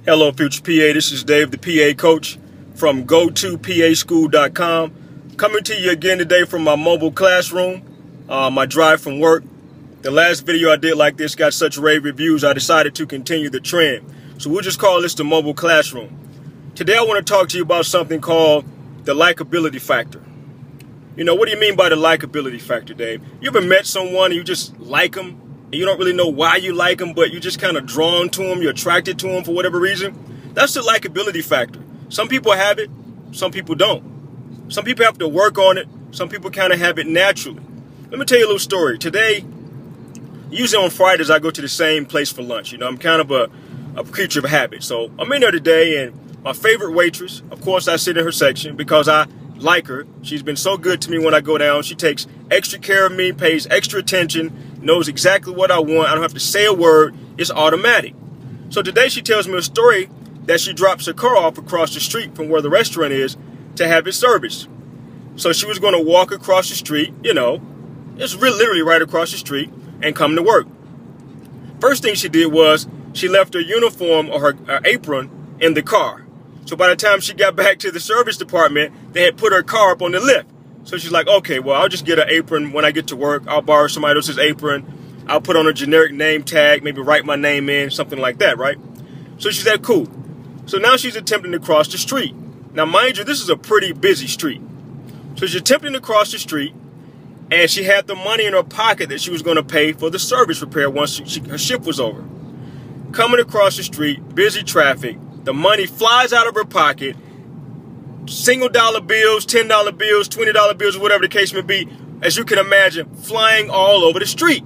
Hello, future PA. This is Dave, the PA coach from GoToPASchool.com. Coming to you again today from my mobile classroom, my drive from work. The last video I did like this got such rave reviews, I decided to continue the trend. So we'll just call this the mobile classroom. Today I want to talk to you about something called the likability factor. You know, what do you mean by the likability factor, Dave? You ever met someone and you just like them? And you don't really know why you like them, but you're just kind of drawn to them, you're attracted to them for whatever reason? That's the likability factor. Some people have it, some people don't. Some people have to work on it, some people kind of have it naturally. Let me tell you a little story. Today, usually on Fridays, I go to the same place for lunch. You know, I'm kind of a creature of habit. So I'm in there today, and my favorite waitress, of course, I sit in her section because I like her. She's been so good to me when I go down. She takes extra care of me, pays extra attention, knows exactly what I want. I don't have to say a word. It's automatic. So today she tells me a story that she drops her car off across the street from where the restaurant is to have it serviced. So she was going to walk across the street, you know, it's literally right across the street, and come to work. First thing she did was she left her uniform or her apron in the car. So by the time she got back to the service department, they had put her car up on the lift. So she's like, okay, well, I'll just get an apron when I get to work. I'll borrow somebody else's apron. I'll put on a generic name tag, maybe write my name in, something like that, right? So she said, cool. So now she's attempting to cross the street. Now, mind you, this is a pretty busy street. So she's attempting to cross the street, and she had the money in her pocket that she was going to pay for the service repair once her shift was over. Coming across the street, busy traffic, the money flies out of her pocket. Single dollar bills, $10 bills, $20 bills, whatever the case may be, as you can imagine, flying all over the street.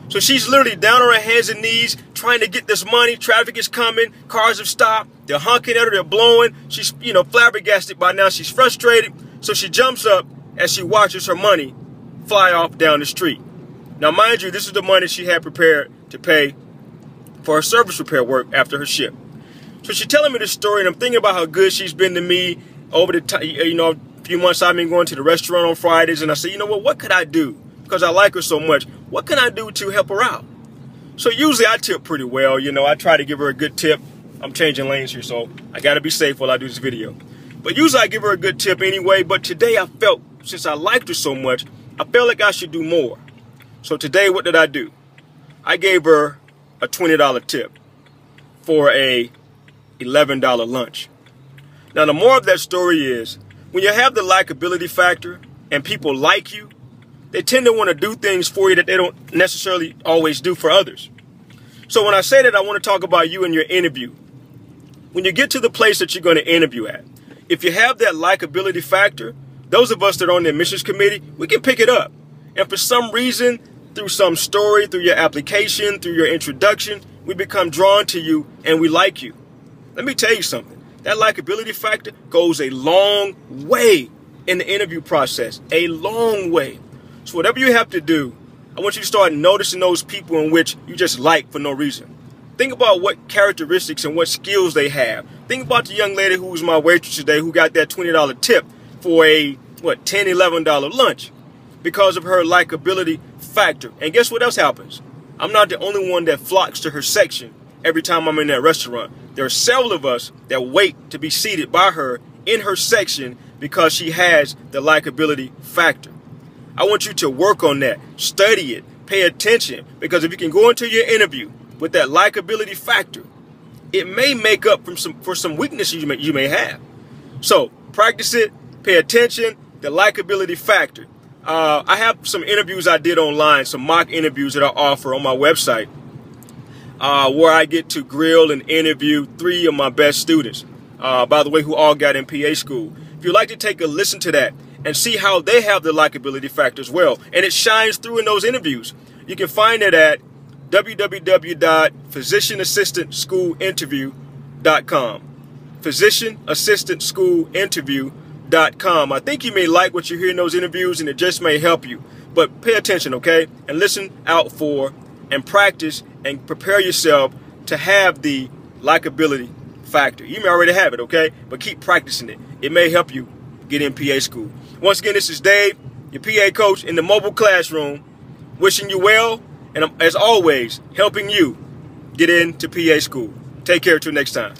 So she's literally down on her hands and knees trying to get this money. Traffic is coming. Cars have stopped. They're honking at her. They're blowing. She's, flabbergasted by now. She's frustrated. So she jumps up as she watches her money fly off down the street. Now, mind you, this is the money she had prepared to pay for her service repair work after her shift. So she's telling me this story, and I'm thinking about how good she's been to me over the time. A few months I've been going to the restaurant on Fridays, and I say, you know what could I do? Because I like her so much. What can I do to help her out? So usually I tip pretty well. I try to give her a good tip. I'm changing lanes here, so I got to be safe while I do this video. But usually I give her a good tip anyway. But today I felt, since I liked her so much, I felt like I should do more. So today, what did I do? I gave her a $20 tip for a $11 lunch. Now, the moral of that story is, when you have the likability factor and people like you, they tend to want to do things for you that they don't necessarily always do for others. So when I say that, I want to talk about you and your interview. When you get to the place that you're going to interview at, if you have that likability factor, those of us that are on the admissions committee, we can pick it up. And for some reason, through some story, through your application, through your introduction, we become drawn to you and we like you. Let me tell you something. That likability factor goes a long way in the interview process, a long way. So whatever you have to do, I want you to start noticing those people in which you just like for no reason. Think about what characteristics and what skills they have. Think about the young lady who was my waitress today who got that $20 tip for a, $10, $11 lunch because of her likability factor. And guess what else happens? I'm not the only one that flocks to her section every time I'm in that restaurant. There are several of us that wait to be seated by her in her section because she has the likability factor. I want you to work on that, study it, pay attention, because if you can go into your interview with that likability factor, it may make up for some weaknesses you may have. So practice it, pay attention, the likability factor. I have some interviews I did online, some mock interviews that I offer on my website, where I get to grill and interview 3 of my best students, by the way, who all got in PA school. If you'd like to take a listen to that and see how they have the likability factor as well, and it shines through in those interviews, you can find it at www.physicianassistantsschoolinterview.com. physicianassistantsschoolinterview.com. I think you may like what you hear in those interviews, and it just may help you. But pay attention, okay? And listen out for and practice and prepare yourself to have the likability factor. You may already have it, okay? But keep practicing it. It may help you get in PA school. Once again, this is Dave, your PA coach in the mobile classroom, wishing you well, and as always, helping you get into PA school. Take care till next time.